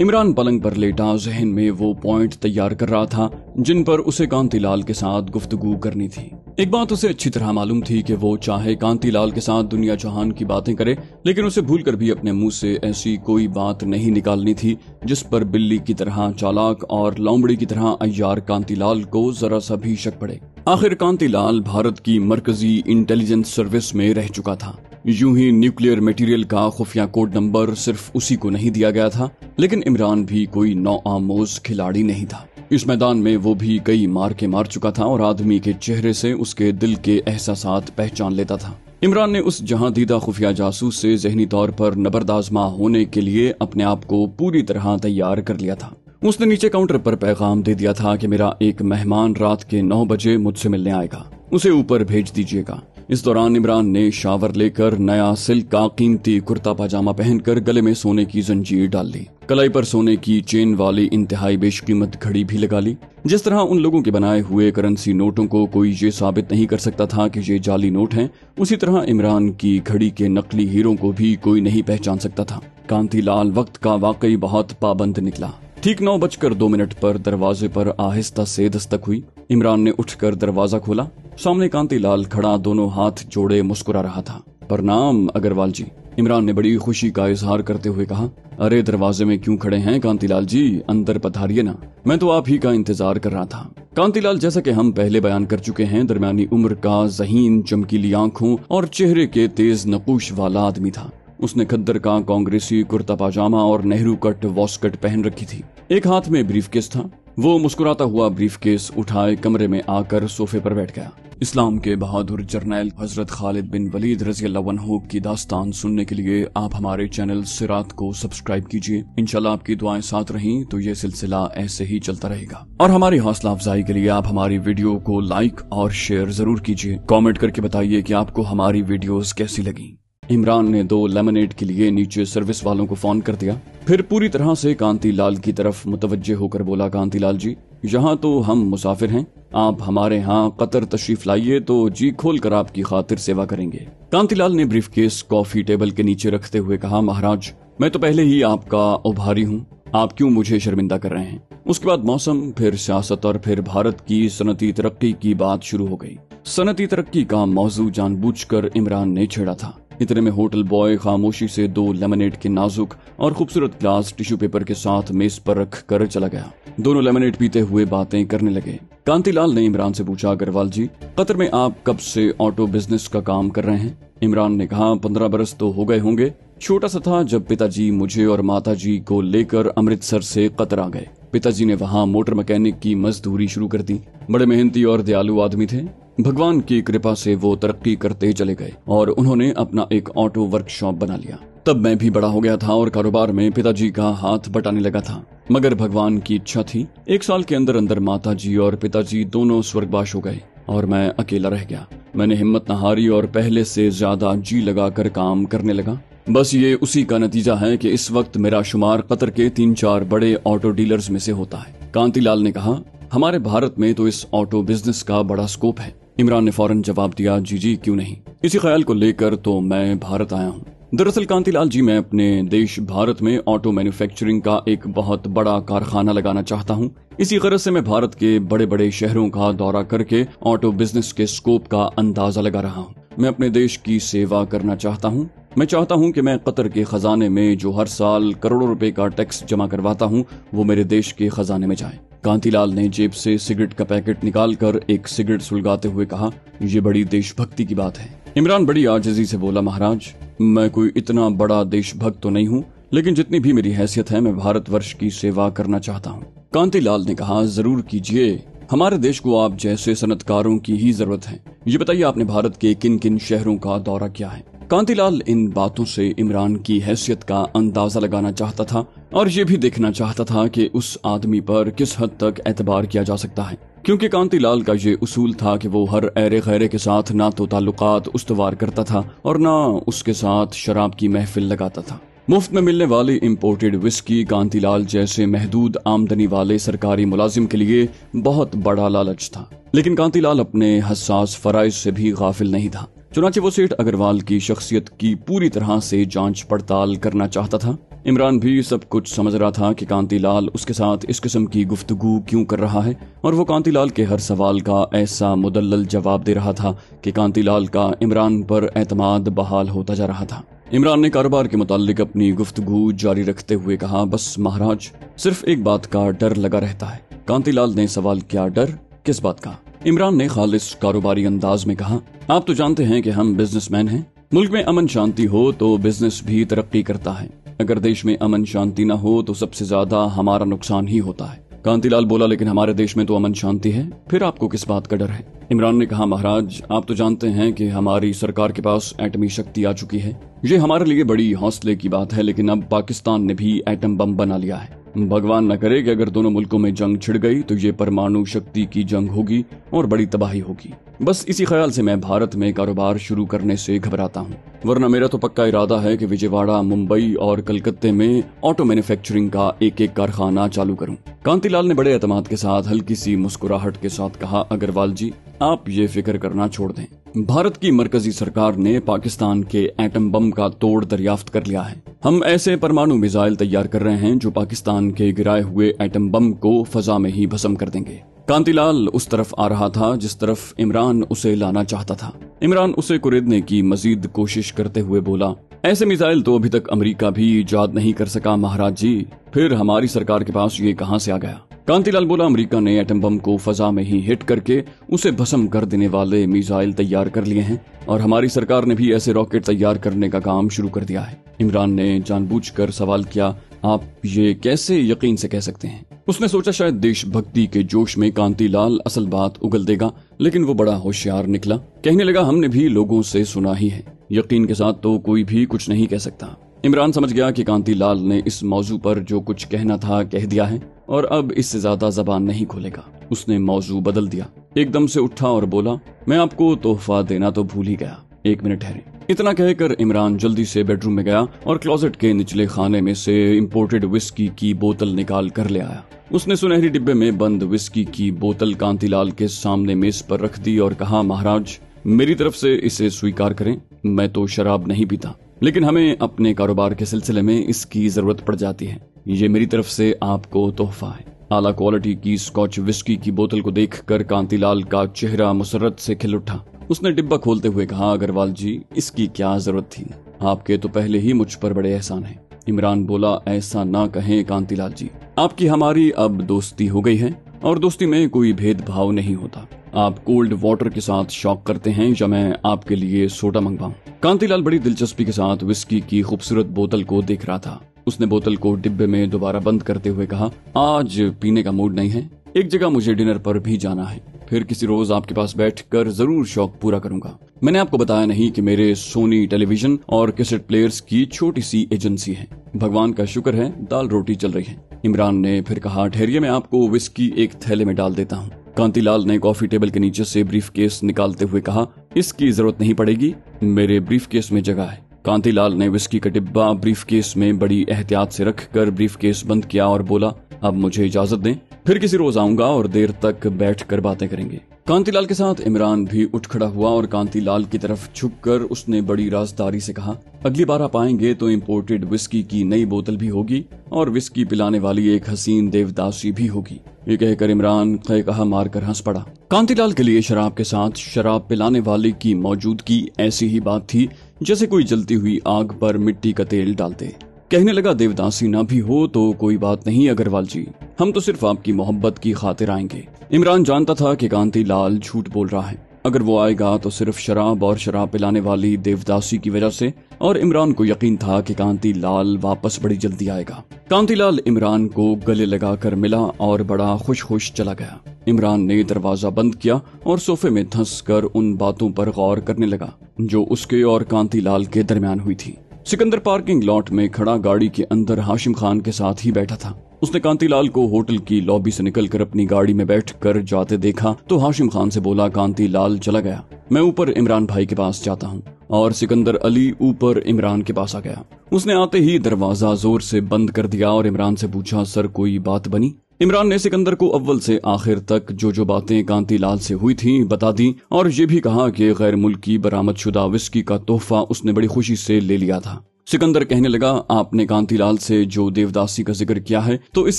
इमरान पलंग पर लेटा जहन में वो पॉइंट तैयार कर रहा था जिन पर उसे कांतिलाल के साथ गुफ्तगू करनी थी। एक बात उसे अच्छी तरह मालूम थी कि वो चाहे कांतिलाल के साथ दुनिया जहान की बातें करे, लेकिन उसे भूलकर भी अपने मुंह से ऐसी कोई बात नहीं निकालनी थी जिस पर बिल्ली की तरह चालाक और लोमड़ी की तरह अय्यार कांतिलाल को जरा सा भी शक पड़े। आखिर कांतिलाल भारत की मरकजी इंटेलिजेंस सर्विस में रह चुका था। यूं ही न्यूक्लियर मटेरियल का खुफिया कोड नंबर सिर्फ उसी को नहीं दिया गया था, लेकिन इमरान भी कोई नौआमोज खिलाड़ी नहीं था। इस मैदान में वो भी कई मार चुका था और आदमी के चेहरे से उसके दिल के एहसासात पहचान लेता था। इमरान ने उस जहां दीदा खुफिया जासूस से जहनी तौर पर नबरदाजमा होने के लिए अपने आप को पूरी तरह तैयार कर लिया था। उसने नीचे काउंटर पर पैगाम दे दिया था कि मेरा एक मेहमान रात के 9 बजे मुझसे मिलने आएगा, उसे ऊपर भेज दीजिएगा। इस दौरान इमरान ने शावर लेकर नया सिल्क का कीमती कुर्ता पाजामा पहनकर गले में सोने की जंजीर डाल ली, कलाई पर सोने की चेन वाली इंतहाई बेशकीमत घड़ी भी लगा ली। जिस तरह उन लोगों के बनाए हुए करेंसी नोटों को कोई ये साबित नहीं कर सकता था कि ये जाली नोट हैं, उसी तरह इमरान की घड़ी के नकली हीरो को भी कोई नहीं पहचान सकता था। कांतिलाल वक्त का वाकई बहुत पाबंद निकला। ठीक 9:02 पर दरवाजे पर आहिस्ता से दस्तक हुई। इमरान ने उठकर दरवाजा खोला। सामने कांतिलाल खड़ा दोनों हाथ जोड़े मुस्कुरा रहा था। प्रणाम अग्रवाल जी, इमरान ने बड़ी खुशी का इजहार करते हुए कहा। अरे दरवाजे में क्यों खड़े हैं कांतिलाल जी, अंदर पधारिए ना, मैं तो आप ही का इंतजार कर रहा था। कांतिलाल जैसा कि हम पहले बयान कर चुके हैं, दरमियानी उम्र का ज़हीन चमकीली आंखों और चेहरे के तेज नकूश वाला आदमी था। उसने खद्दर का कांग्रेसी कुर्ता पाजामा और नेहरू कट वॉस्कट पहन रखी थी। एक हाथ में ब्रीफकेस था। वो मुस्कुराता हुआ ब्रीफकेस उठाए कमरे में आकर सोफे पर बैठ गया। इस्लाम के बहादुर जर्नैल हजरत खालिद बिन वलीद रज़ी अल्लाह अन्हु की दास्तान सुनने के लिए आप हमारे चैनल सिरात को सब्सक्राइब कीजिए। इंशाल्लाह आपकी दुआएं साथ रहीं तो ये सिलसिला ऐसे ही चलता रहेगा। और हमारी हौसला अफजाई के लिए आप हमारी वीडियो को लाइक और शेयर जरूर कीजिए। कमेंट करके बताइए कि आपको हमारी वीडियोस कैसी लगी। इमरान ने 2 लेमनेड के लिए नीचे सर्विस वालों को फोन कर दिया। फिर पूरी तरह से कांतिलाल की तरफ मुतवज्जे होकर बोला, कांतिलाल जी, यहाँ तो हम मुसाफिर हैं, आप हमारे यहाँ कतर तशरीफ लाइए तो जी खोल कर आपकी खातिर सेवा करेंगे। कांतिलाल ने ब्रीफकेस कॉफी टेबल के नीचे रखते हुए कहा, महाराज मैं तो पहले ही आपका उभारी हूँ, आप क्यों मुझे शर्मिंदा कर रहे हैं। उसके बाद मौसम, फिर सियासत और फिर भारत की सनती तरक्की की बात शुरू हो गई। सनती तरक्की का मौजू जानबूझकर इमरान ने छेड़ा था। इतने में होटल बॉय खामोशी से 2 लेमनेड के नाजुक और खूबसूरत ग्लास टिश्यू पेपर के साथ मेज पर रख कर चला गया। दोनों लेमनेड पीते हुए बातें करने लगे। कांतिलाल ने इमरान से पूछा, अग्रवाल जी, कतर में आप कब से ऑटो बिजनेस का काम कर रहे हैं। इमरान ने कहा, 15 बरस तो हो गए होंगे। छोटा सा था जब पिताजी मुझे और माताजी को लेकर अमृतसर से कतर आ गए। पिताजी ने वहाँ मोटर मैकेनिक की मजदूरी शुरू कर दी। बड़े मेहनती और दयालु आदमी थे। भगवान की कृपा से वो तरक्की करते चले गए और उन्होंने अपना एक ऑटो वर्कशॉप बना लिया। तब मैं भी बड़ा हो गया था और कारोबार में पिताजी का हाथ बटाने लगा था। मगर भगवान की इच्छा थी, 1 साल के अंदर अंदर माताजी और पिताजी दोनों स्वर्गवास हो गए और मैं अकेला रह गया। मैंने हिम्मत न हारी और पहले से ज्यादा जी लगाकर काम करने लगा। बस ये उसी का नतीजा है कि इस वक्त मेरा शुमार कतर के 3-4 बड़े ऑटो डीलर्स में से होता है। कांतिलाल ने कहा, हमारे भारत में तो इस ऑटो बिजनेस का बड़ा स्कोप है। इमरान ने फौरन जवाब दिया, जी जी क्यों नहीं, इसी ख्याल को लेकर तो मैं भारत आया हूँ। दरअसल कांतिलाल जी, मैं अपने देश भारत में ऑटो मैन्युफैक्चरिंग का एक बहुत बड़ा कारखाना लगाना चाहता हूँ। इसी गरज से मैं भारत के बड़े बड़े शहरों का दौरा करके ऑटो बिजनेस के स्कोप का अंदाजा लगा रहा हूँ। मैं अपने देश की सेवा करना चाहता हूँ। मैं चाहता हूँ कि मैं कतर के खजाने में जो हर साल करोड़ों रुपए का टैक्स जमा करवाता हूँ वो मेरे देश के खजाने में जाए। कांतिलाल ने जेब से सिगरेट का पैकेट निकालकर एक सिगरेट सुलगाते हुए कहा, ये बड़ी देशभक्ति की बात है। इमरान बड़ी आजिज़ी से बोला, महाराज मैं कोई इतना बड़ा देशभक्त तो नहीं हूँ, लेकिन जितनी भी मेरी हैसियत है मैं भारतवर्ष की सेवा करना चाहता हूँ। कांतिलाल ने कहा, जरूर कीजिए, हमारे देश को आप जैसे सनतकारों की ही जरूरत है। ये बताइए आपने भारत के किन किन शहरों का दौरा किया है। कांतिलाल इन बातों से इमरान की हैसियत का अंदाजा लगाना चाहता था और ये भी देखना चाहता था कि उस आदमी पर किस हद तक एतबार किया जा सकता है, क्योंकि कांतिलाल का ये उसूल था कि वो हर ऐरे गैरे के साथ ना तो ताल्लुकात उस्तवार करता था और ना उसके साथ शराब की महफिल लगाता था। मुफ्त में मिलने वाली इम्पोर्टेड विस्की कांतिलाल जैसे महदूद आमदनी वाले सरकारी मुलाजिम के लिए बहुत बड़ा लालच था, लेकिन कांतिलाल अपने हसास फराइज से भी गाफिल नहीं था। चुनांचे वो सेठ अग्रवाल की शख्सियत की पूरी तरह से जांच पड़ताल करना चाहता था। इमरान भी सब कुछ समझ रहा था कि कांतिलाल उसके साथ इस किस्म की गुफ्तगू क्यों कर रहा है, और वो कांतिलाल के हर सवाल का ऐसा मुदल्लल जवाब दे रहा था कि कांतिलाल का इमरान पर एतमाद बहाल होता जा रहा था। इमरान ने कारोबार के मुताल्लिक अपनी गुफ्तगू जारी रखते हुए कहा, बस महाराज, सिर्फ एक बात का डर लगा रहता है। कांतिलाल ने सवाल किया, डर किस बात का? इमरान ने खालिस कारोबारी अंदाज में कहा, आप तो जानते हैं कि हम बिजनेसमैन हैं। मुल्क में अमन शांति हो तो बिजनेस भी तरक्की करता है। अगर देश में अमन शांति न हो तो सबसे ज्यादा हमारा नुकसान ही होता है। कांतिलाल बोला, लेकिन हमारे देश में तो अमन शांति है, फिर आपको किस बात का डर है? इमरान ने कहा, महाराज, आप तो जानते हैं कि हमारी सरकार के पास एटमी शक्ति आ चुकी है। ये हमारे लिए बड़ी हौसले की बात है, लेकिन अब पाकिस्तान ने भी एटम बम बना लिया है। भगवान न करे कि अगर दोनों मुल्कों में जंग छिड़ गई तो ये परमाणु शक्ति की जंग होगी और बड़ी तबाही होगी। बस इसी ख्याल से मैं भारत में कारोबार शुरू करने से घबराता हूँ, वरना मेरा तो पक्का इरादा है कि विजयवाड़ा, मुंबई और कलकत्ते में ऑटो मैन्युफैक्चरिंग का एक एक कारखाना चालू करूँ। कांतिलाल ने बड़े एतमाद के साथ हल्की सी मुस्कुराहट के साथ कहा, अग्रवाल जी, आप ये फिक्र करना छोड़ दें। भारत की मरकजी सरकार ने पाकिस्तान के एटम बम का तोड़ दरियाफ्त कर लिया है। हम ऐसे परमाणु मिसाइल तैयार कर रहे हैं जो पाकिस्तान के गिराए हुए एटम बम को फजा में ही भस्म कर देंगे। कांतिलाल उस तरफ आ रहा था जिस तरफ इमरान उसे लाना चाहता था। इमरान उसे कुरेदने की मजीद कोशिश करते हुए बोला, ऐसे मिसाइल तो अभी तक अमेरिका भी इजाद नहीं कर सका महाराज जी, फिर हमारी सरकार के पास ये कहां से आ गया? कांतिलाल बोला, अमेरिका ने एटम बम को फजा में ही हिट करके उसे भस्म कर देने वाले मिसाइल तैयार कर लिए हैं, और हमारी सरकार ने भी ऐसे रॉकेट तैयार करने का काम शुरू कर दिया है। इमरान ने जानबूझकर सवाल किया, आप ये कैसे यकीन से कह सकते हैं? उसने सोचा शायद देशभक्ति के जोश में कांतिलाल असल बात उगल देगा, लेकिन वो बड़ा होशियार निकला। कहने लगा, हमने भी लोगों से सुना ही है, यकीन के साथ तो कोई भी कुछ नहीं कह सकता। इमरान समझ गया कि कांतिलाल ने इस मौजू पर जो कुछ कहना था कह दिया है और अब इससे ज्यादा जबान नहीं खोलेगा। उसने मौजू बदल दिया, एकदम से उठा और बोला, मैं आपको तोहफा देना तो भूल ही गया, 1 मिनट ठहरे। इतना कहकर इमरान जल्दी से बेडरूम में गया और क्लोजेट के निचले खाने में से इंपोर्टेड विस्की की बोतल निकाल कर ले आया। उसने सुनहरी डिब्बे में बंद विस्की की बोतल कांतिलाल के सामने मेज पर रख दी और कहा, महाराज, मेरी तरफ से इसे स्वीकार करें। मैं तो शराब नहीं पीता, लेकिन हमें अपने कारोबार के सिलसिले में इसकी जरूरत पड़ जाती है। ये मेरी तरफ से आपको तोहफा है। आला क्वालिटी की स्कॉच विस्की की बोतल को देखकर कांतिलाल का चेहरा मुसर्रत से खिल उठा। उसने डिब्बा खोलते हुए कहा, अग्रवाल जी, इसकी क्या जरूरत थी? आपके तो पहले ही मुझ पर बड़े एहसान हैं। इमरान बोला, ऐसा ना कहें कांतिलाल जी, आपकी हमारी अब दोस्ती हो गई है और दोस्ती में कोई भेदभाव नहीं होता। आप कोल्ड वाटर के साथ शॉक करते हैं या मैं आपके लिए सोडा मंगवाऊं? कांतिलाल बड़ी दिलचस्पी के साथ विस्की की खूबसूरत बोतल को देख रहा था। उसने बोतल को डिब्बे में दोबारा बंद करते हुए कहा, आज पीने का मूड नहीं है, एक जगह मुझे डिनर पर भी जाना है, फिर किसी रोज आपके पास बैठकर जरूर शौक पूरा करूंगा। मैंने आपको बताया नहीं कि मेरे सोनी टेलीविजन और कैसेट प्लेयर्स की छोटी सी एजेंसी है। भगवान का शुक्र है दाल रोटी चल रही है। इमरान ने फिर कहा, ठहरिए, मैं आपको विस्की एक थैले में डाल देता हूँ। कांतिलाल ने कॉफी टेबल के नीचे से ब्रीफकेस निकालते हुए कहा, इसकी जरूरत नहीं पड़ेगी, मेरे ब्रीफकेस में जगह है। कांतिलाल ने विस्की का डिब्बा ब्रीफकेस में बड़ी एहतियात से रखकर ब्रीफकेस बंद किया और बोला, अब मुझे इजाजत दें, फिर किसी रोज आऊंगा और देर तक बैठकर बातें करेंगे। कांतिलाल के साथ इमरान भी उठ खड़ा हुआ और कांतिलाल की तरफ झुककर उसने बड़ी राजदारी से कहा, अगली बार आप आएंगे तो इंपोर्टेड विस्की की नई बोतल भी होगी और विस्की पिलाने वाली एक हसीन देवदासी भी होगी। ये कहकर इमरान कहा मारकर हंस पड़ा। कांतिलाल के लिए शराब के साथ शराब पिलाने वाले की मौजूदगी ऐसी ही बात थी जैसे कोई जलती हुई आग पर मिट्टी का तेल डालते। कहने लगा, देवदासी ना भी हो तो कोई बात नहीं अग्रवाल जी, हम तो सिर्फ आपकी मोहब्बत की खातिर आएंगे। इमरान जानता था कि कांतिलाल झूठ बोल रहा है। अगर वो आएगा तो सिर्फ शराब और शराब पिलाने वाली देवदासी की वजह से, और इमरान को यकीन था कि कांतिलाल वापस बड़ी जल्दी आएगा। कांतिलाल इमरान को गले लगाकर मिला और बड़ा खुश चला गया। इमरान ने दरवाजा बंद किया और सोफे में धंसकर उन बातों पर गौर करने लगा जो उसके और कांतिलाल के दरमियान हुई थी। सिकंदर पार्किंग लॉट में खड़ा गाड़ी के अंदर हाशिम खान के साथ ही बैठा था। उसने कांतिलाल को होटल की लॉबी से निकलकर अपनी गाड़ी में बैठकर जाते देखा तो हाशिम खान से बोला, कांतिलाल चला गया, मैं ऊपर इमरान भाई के पास जाता हूँ। और सिकंदर अली ऊपर इमरान के पास आ गया। उसने आते ही दरवाजा जोर से बंद कर दिया और इमरान से पूछा, सर कोई बात बनी? इमरान ने सिकंदर को अव्वल से आखिर तक जो बातें कांतिलाल से हुई थी बता दी और ये भी कहा कि गैर मुल्की बरामदशुदा विस्की का तोहफा उसने बड़ी खुशी से ले लिया था। सिकंदर कहने लगा, आपने कांतीलाल से जो देवदासी का जिक्र किया है तो इस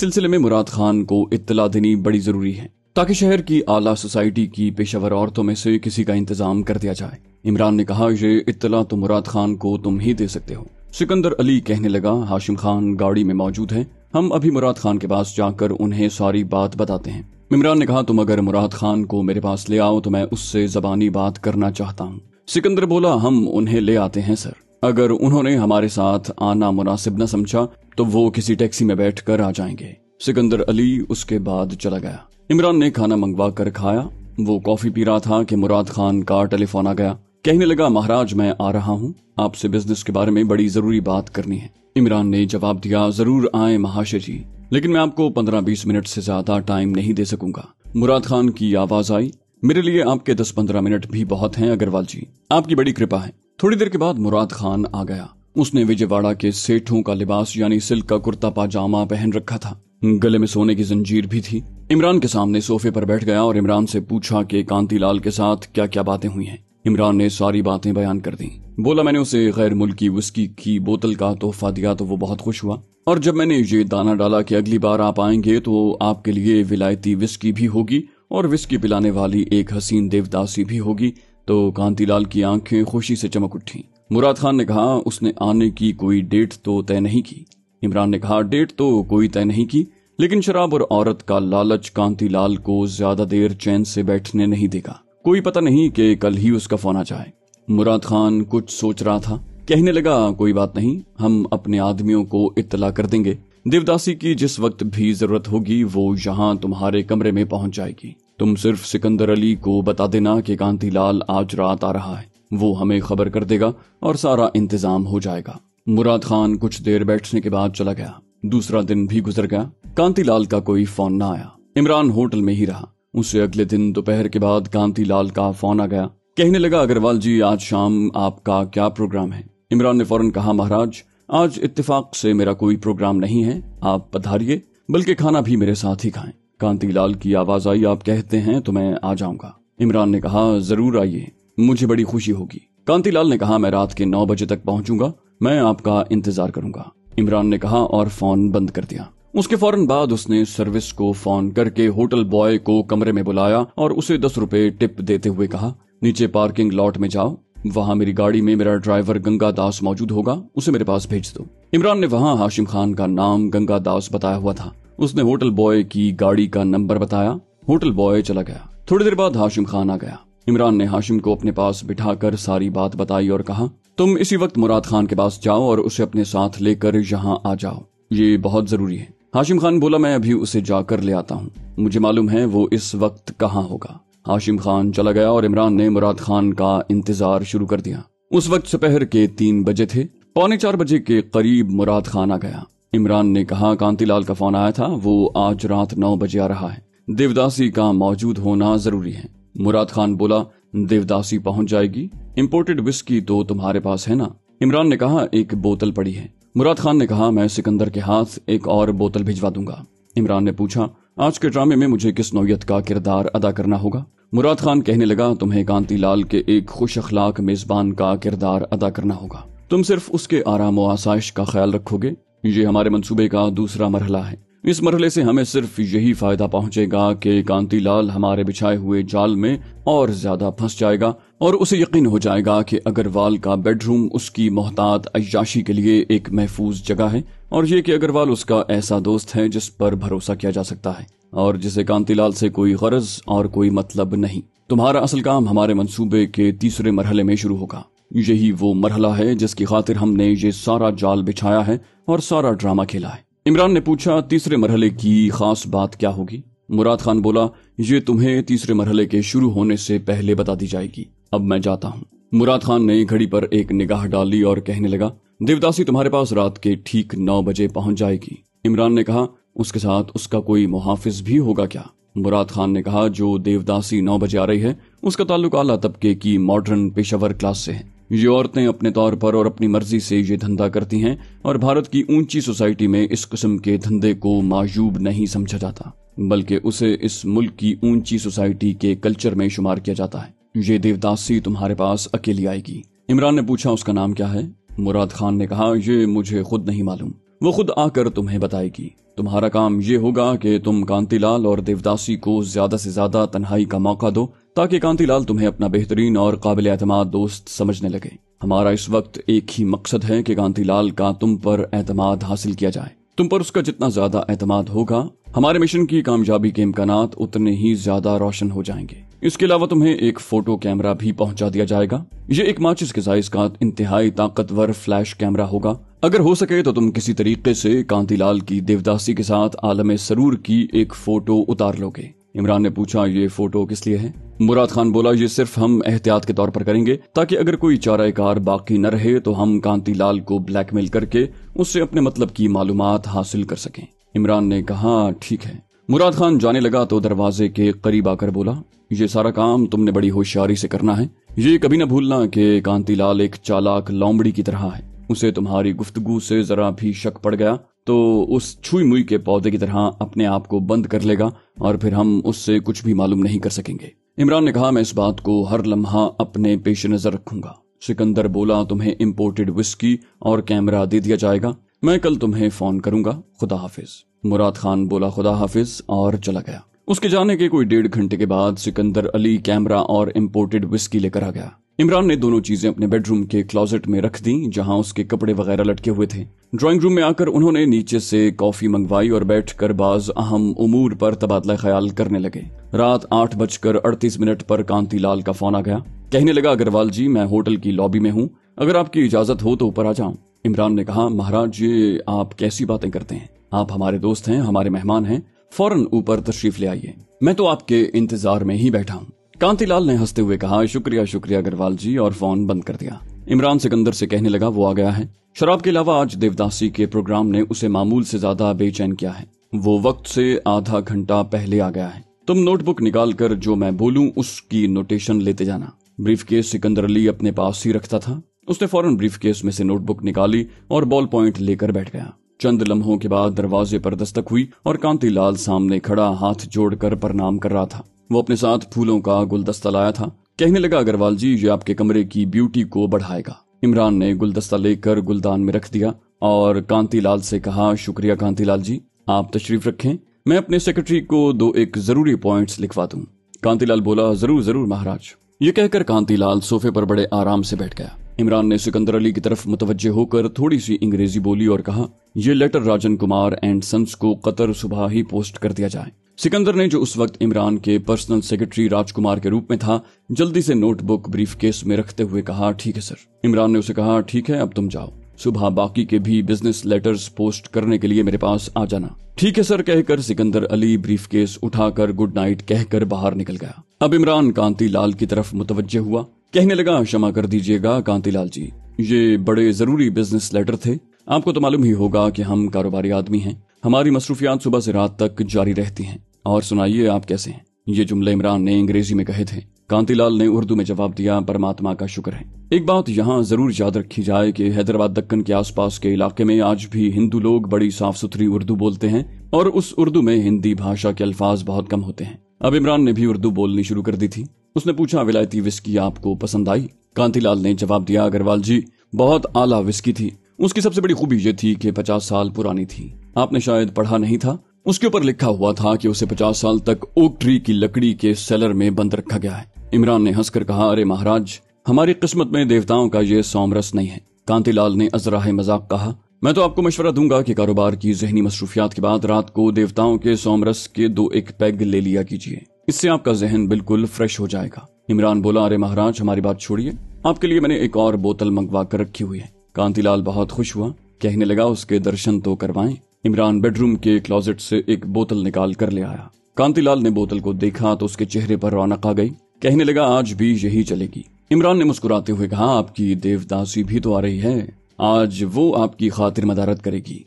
सिलसिले में मुराद खान को इत्तला देनी बड़ी जरूरी है ताकि शहर की आला सोसाइटी की पेशेवर औरतों में से किसी का इंतजाम कर दिया जाए। इमरान ने कहा, ये इत्तला तो मुराद खान को तुम ही दे सकते हो। सिकंदर अली कहने लगा, हाशिम खान गाड़ी में मौजूद है, हम अभी मुराद खान के पास जाकर उन्हें सारी बात बताते हैं। इमरान ने कहा, तुम अगर मुराद खान को मेरे पास ले आओ तो मैं उससे जबानी बात करना चाहता हूँ। सिकंदर बोला, हम उन्हें ले आते हैं सर। अगर उन्होंने हमारे साथ आना मुनासिब न समझा तो वो किसी टैक्सी में बैठकर आ जाएंगे। सिकंदर अली उसके बाद चला गया। इमरान ने खाना मंगवा कर खाया। वो कॉफी पी रहा था कि मुराद खान का टेलीफोन आ गया। कहने लगा, महाराज मैं आ रहा हूँ, आपसे बिजनेस के बारे में बड़ी जरूरी बात करनी है। इमरान ने जवाब दिया, जरूर आए महाशय जी, लेकिन मैं आपको 15-20 मिनट से ज्यादा टाइम नहीं दे सकूंगा। मुराद खान की आवाज आई, मेरे लिए आपके 10-15 मिनट भी बहुत हैं अग्रवाल जी, आपकी बड़ी कृपा है। थोड़ी देर के बाद मुराद खान आ गया। उसने विजयवाड़ा के सेठों का लिबास यानी सिल्क का कुर्ता पाजामा पहन रखा था, गले में सोने की जंजीर भी थी। इमरान के सामने सोफे पर बैठ गया और इमरान से पूछा कि कांतीलाल के साथ क्या क्या बातें हुई हैं। इमरान ने सारी बातें बयान कर दी। बोला, मैंने उसे गैर मुल्की विस्की की बोतल का तोहफा दिया तो वो बहुत खुश हुआ, और जब मैंने ये दाना डाला कि अगली बार आप आएंगे तो आपके लिए विलायती विस्की भी होगी और विस्की पिलाने वाली एक हसीन देवदासी भी होगी, तो कांतीलाल की आंखें खुशी से चमक उठी। मुराद खान ने कहा, उसने आने की कोई डेट तो तय नहीं की। इमरान ने कहा, डेट तो कोई तय नहीं की, लेकिन शराब और औरत का लालच कांतीलाल को ज्यादा देर चैन से बैठने नहीं देगा। कोई पता नहीं कि कल ही उसका फोन आ जाए। मुराद खान कुछ सोच रहा था। कहने लगा, कोई बात नहीं, हम अपने आदमियों को इत्तला कर देंगे। देवदासी की जिस वक्त भी जरूरत होगी वो यहाँ तुम्हारे कमरे में पहुंच जाएगी। तुम सिर्फ सिकंदर अली को बता देना कि कांतीलाल आज रात आ रहा है, वो हमें खबर कर देगा और सारा इंतजाम हो जाएगा। मुराद खान कुछ देर बैठने के बाद चला गया। दूसरा दिन भी गुजर गया। कांतीलाल का कोई फोन न आया। इमरान होटल में ही रहा। उसे अगले दिन दोपहर के बाद कांतीलाल का फोन आ गया। कहने लगा, अग्रवाल जी आज शाम आपका क्या प्रोग्राम है? इमरान ने फौरन कहा, महाराज आज इत्तेफाक से मेरा कोई प्रोग्राम नहीं है, आप पधारिए, बल्कि खाना भी मेरे साथ ही खाएं। कांतीलाल की आवाज आई, आप कहते हैं तो मैं आ जाऊंगा। इमरान ने कहा, जरूर आइए, मुझे बड़ी खुशी होगी। कांतीलाल ने कहा, मैं रात के 9 बजे तक पहुंचूंगा, मैं आपका इंतजार करूंगा। इमरान ने कहा और फोन बंद कर दिया। उसके फौरन बाद उसने सर्विस को फोन करके होटल बॉय को कमरे में बुलाया और उसे 10 रुपए टिप देते हुए कहा, नीचे पार्किंग लॉट में जाओ, वहां मेरी गाड़ी में मेरा ड्राइवर गंगा दास मौजूद होगा, उसे मेरे पास भेज दो। इमरान ने वहां हाशिम खान का नाम गंगा दास बताया हुआ था। उसने होटल बॉय की गाड़ी का नंबर बताया। होटल बॉय चला गया। थोड़ी देर बाद हाशिम खान आ गया। इमरान ने हाशिम को अपने पास बिठाकर सारी बात बताई और कहा, तुम इसी वक्त मुराद खान के पास जाओ और उसे अपने साथ लेकर यहाँ आ जाओ, ये बहुत जरूरी है। हाशिम खान बोला, मैं अभी उसे जाकर ले आता हूँ, मुझे मालूम है वो इस वक्त कहाँ होगा। हाशिम खान चला गया और इमरान ने मुराद खान का इंतजार शुरू कर दिया। उस वक्त दोपहर के 3 बजे थे। 3:45 बजे के करीब मुराद खान आ गया। इमरान ने कहा, कांतीलाल का फोन आया था, वो आज रात 9 बजे आ रहा है, देवदासी का मौजूद होना जरूरी है। मुराद खान बोला, देवदासी पहुंच जाएगी, इंपोर्टेड विस्की तो तुम्हारे पास है ना? इमरान ने कहा, एक बोतल पड़ी है। मुराद खान ने कहा, मैं सिकंदर के हाथ एक और बोतल भिजवा दूंगा। इमरान ने पूछा, आज के ड्रामे में मुझे किस नौयत का किरदार अदा करना होगा? मुराद खान कहने लगा, तुम्हें कांतीलाल के एक खुश अखलाक मेजबान का किरदार अदा करना होगा। तुम सिर्फ उसके आराम व आसाइश का ख्याल रखोगे। ये हमारे मंसूबे का दूसरा मरहला है। इस मरहले से हमें सिर्फ यही फायदा पहुंचेगा कि कांतीलाल हमारे बिछाए हुए जाल में और ज्यादा फंस जाएगा और उसे यकीन हो जाएगा कि अग्रवाल का बेडरूम उसकी मोहतात अय्याशी के लिए एक महफूज जगह है, और ये कि अग्रवाल उसका ऐसा दोस्त है जिस पर भरोसा किया जा सकता है और जिसे कांतीलाल से कोई गरज और कोई मतलब नहीं। तुम्हारा असल काम हमारे मंसूबे के तीसरे मरहले में शुरू होगा। यही वो मरहला है जिसकी खातिर हमने ये सारा जाल बिछाया है और सारा ड्रामा खेला है। इमरान ने पूछा, तीसरे मरहले की खास बात क्या होगी? मुराद खान बोला, ये तुम्हें तीसरे मरहले के शुरू होने से पहले बता दी जाएगी। अब मैं जाता हूँ। मुराद खान ने घड़ी पर एक निगाह डाली और कहने लगा, देवदासी तुम्हारे पास रात के ठीक 9 बजे पहुंच जाएगी। इमरान ने कहा, उसके साथ उसका कोई मुहाफिज भी होगा क्या? मुराद खान ने कहा, जो देवदासी 9 बजे आ रही है उसका ताल्लुक आला तबके की मॉडर्न पेशावर क्लास से है। ये औरतें अपने तौर पर और अपनी मर्जी से ये धंधा करती हैं और भारत की ऊंची सोसाइटी में इस किस्म के धंधे को मायूब नहीं समझा जाता, बल्कि उसे इस मुल्क की ऊंची सोसाइटी के कल्चर में शुमार किया जाता है। ये देवदासी तुम्हारे पास अकेली आएगी। इमरान ने पूछा, उसका नाम क्या है? मुराद खान ने कहा, ये मुझे खुद नहीं मालूम, वो खुद आकर तुम्हें बताएगी। तुम्हारा काम ये होगा कि तुम कांतिलाल और देवदासी को ज्यादा से ज्यादा तन्हाई का मौका दो ताकि कांतिलाल तुम्हें अपना बेहतरीन और काबिल एतमाद दोस्त समझने लगे। हमारा इस वक्त एक ही मकसद है कि कांतिलाल का तुम पर एतमाद हासिल किया जाए। तुम पर उसका जितना ज्यादा एतमाद होगा, हमारे मिशन की कामयाबी के इम्कानात उतने ही ज्यादा रोशन हो जाएंगे। इसके अलावा तुम्हें एक फोटो कैमरा भी पहुंचा दिया जाएगा। ये एक माचिस के साइज का इंतहाई ताकतवर फ्लैश कैमरा होगा। अगर हो सके तो तुम किसी तरीके से कांतिलाल की देवदासी के साथ आलम सरूर की एक फोटो उतार लोगे। इमरान ने पूछा, ये फोटो किस लिए है? मुराद खान बोला, ये सिर्फ हम एहतियात के तौर पर करेंगे ताकि अगर कोई चाराकार बाकी न रहे तो हम कांतिलाल को ब्लैकमेल करके उससे अपने मतलब की मालूमात हासिल कर सकें। इमरान ने कहा, ठीक है। मुराद खान जाने लगा तो दरवाजे के करीब आकर बोला, ये सारा काम तुमने बड़ी होशियारी से करना है। ये कभी न भूलना कि कांतिलाल एक चालाक लोमड़ी की तरह है। उसे तुम्हारी गुफ्तगू से जरा भी शक पड़ गया तो उस छुई मुई के पौधे की तरह अपने आप को बंद कर लेगा और फिर हम उससे कुछ भी मालूम नहीं कर सकेंगे। इमरान ने कहा, मैं इस बात को हर लम्हा अपने पेश नजर रखूंगा। सिकंदर बोला, तुम्हें इंपोर्टेड विस्की और कैमरा दे दिया जाएगा। मैं कल तुम्हें फोन करूंगा। खुदा हाफिज। मुराद खान बोला, खुदा हाफिज, और चला गया। उसके जाने के कोई 1.5 घंटे के बाद सिकंदर अली कैमरा और इंपोर्टेड विस्की लेकर आ गया। इमरान ने दोनों चीजें अपने बेडरूम के क्लोजेट में रख दी जहां उसके कपड़े वगैरह लटके हुए थे। ड्राइंग रूम में आकर उन्होंने नीचे से कॉफी मंगवाई और बैठकर बाज अहम उमूर पर तबादला ख्याल करने लगे। रात 8:38 पर कांतिलाल का फोन आ गया। कहने लगा, अग्रवाल जी, मैं होटल की लॉबी में हूँ, अगर आपकी इजाजत हो तो ऊपर आ जाऊं। इमरान ने कहा, महाराज, ये आप कैसी बातें करते हैं? आप हमारे दोस्त हैं, हमारे मेहमान हैं, फौरन ऊपर तशरीफ ले आइए। मैं तो आपके इंतजार में ही बैठा हूँ। कांतिलाल ने हंसते हुए कहा, शुक्रिया शुक्रिया अग्रवाल जी, और फोन बंद कर दिया। इमरान सिकंदर से कहने लगा, वो आ गया है। शराब के अलावा आज देवदासी के प्रोग्राम ने उसे मामूल से ज्यादा बेचैन किया है। वो वक्त से आधा घंटा पहले आ गया है। तुम नोटबुक निकाल कर जो मैं बोलूं उसकी नोटेशन लेते जाना। ब्रीफकेस सिकंदर अली अपने पास ही रखता था। उसने फौरन ब्रीफकेस में से नोटबुक निकाली और बॉल पॉइंट लेकर बैठ गया। चंद लम्हों के बाद दरवाजे पर दस्तक हुई और कांतिलाल सामने खड़ा हाथ जोड़कर प्रणाम कर रहा था। वो अपने साथ फूलों का गुलदस्ता लाया था। कहने लगा, अग्रवाल जी, ये आपके कमरे की ब्यूटी को बढ़ाएगा। इमरान ने गुलदस्ता लेकर गुलदान में रख दिया और कांतिलाल से कहा, शुक्रिया कांतिलाल जी, आप तशरीफ रखें, मैं अपने सेक्रेटरी को 2-1 जरूरी पॉइंट्स लिखवा दूं। कांतिलाल बोला, जरूर जरूर महाराज। ये कहकर कांतिलाल सोफे पर बड़े आराम से बैठ गया। इमरान ने सिकंदर अली की तरफ मुतवज्जे होकर थोड़ी सी अंग्रेजी बोली और कहा, ये letter Rajan Kumar and sons को कतर सुबह ही पोस्ट कर दिया जाए। सिकंदर ने, जो उस वक्त इमरान के पर्सनल सेक्रेटरी राजकुमार के रूप में था, जल्दी से नोटबुक ब्रीफकेस में रखते हुए कहा, ठीक है सर। इमरान ने उसे कहा, ठीक है, अब तुम जाओ। सुबह बाकी के भी बिजनेस लेटर्स पोस्ट करने के लिए मेरे पास आ जाना। ठीक है सर कहकर सिकंदर अली ब्रीफकेस उठाकर गुड नाइट कहकर बाहर निकल गया। अब इमरान कांतिलाल की तरफ मुतवज्जे हुआ। कहने लगा, क्षमा कर दीजिएगा कांतिलाल जी, ये बड़े जरूरी बिजनेस लेटर थे। आपको तो मालूम ही होगा कि हम कारोबारी आदमी हैं, हमारी मसरूफियात सुबह से रात तक जारी रहती हैं। और सुनाइए, आप कैसे हैं? ये जुमले इमरान ने अंग्रेजी में कहे थे। कांतिलाल ने उर्दू में जवाब दिया, परमात्मा का शुक्र है। एक बात यहाँ जरूर याद रखी जाए कि हैदराबाद दक्कन के आसपास के इलाके में आज भी हिंदू लोग बड़ी साफ सुथरी उर्दू बोलते हैं और उस उर्दू में हिंदी भाषा के अल्फाज बहुत कम होते हैं। अब इमरान ने भी उर्दू बोलनी शुरू कर दी थी। उसने पूछा, विलायती विस्की आपको पसंद आई? कांतिलाल ने जवाब दिया, अग्रवाल जी, बहुत आला विस्की थी। उसकी सबसे बड़ी खूबी ये थी कि 50 साल पुरानी थी। आपने शायद पढ़ा नहीं था, उसके ऊपर लिखा हुआ था कि उसे 50 साल तक ओक ट्री की लकड़ी के सेलर में बंद रखा गया है। इमरान ने हंसकर कहा, अरे महाराज, हमारी किस्मत में देवताओं का ये सोमरस नहीं है। कांतिलाल ने अजराह मजाक कहा, मैं तो आपको मशवरा दूंगा कि कारोबार की जहनी मसरूफियात के बाद रात को देवताओं के सोमरस के 2-1 पैग ले लिया कीजिए, इससे आपका जहन बिल्कुल फ्रेश हो जाएगा। इमरान बोला, अरे महाराज, हमारी बात छोड़िए, आपके लिए मैंने एक और बोतल मंगवा कर रखी हुई है। कांतिलाल बहुत खुश हुआ। कहने लगा, उसके दर्शन तो करवाएं। इमरान बेडरूम के क्लोजेट से एक बोतल निकाल कर ले आया। कांतिलाल ने बोतल को देखा तो उसके चेहरे पर रौनक आ गई। कहने लगा, आज भी यही चलेगी। इमरान ने मुस्कुराते हुए कहा, आपकी देवदासी भी तो आ रही है, आज वो आपकी खातिर मदारत करेगी।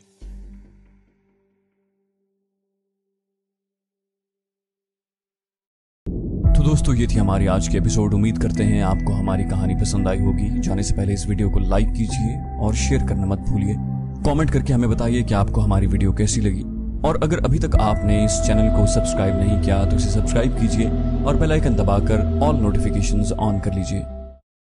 तो दोस्तों, ये थी हमारी आज की एपिसोड। उम्मीद करते हैं आपको हमारी कहानी पसंद आई होगी। जाने से पहले इस वीडियो को लाइक कीजिए और शेयर करना मत भूलिए। कमेंट करके हमें बताइए कि आपको हमारी वीडियो कैसी लगी। और अगर अभी तक आपने इस चैनल को सब्सक्राइब नहीं किया तो इसे सब्सक्राइब कीजिए और बेल आइकन दबाकर ऑल नोटिफिकेशंस ऑन कर लीजिए।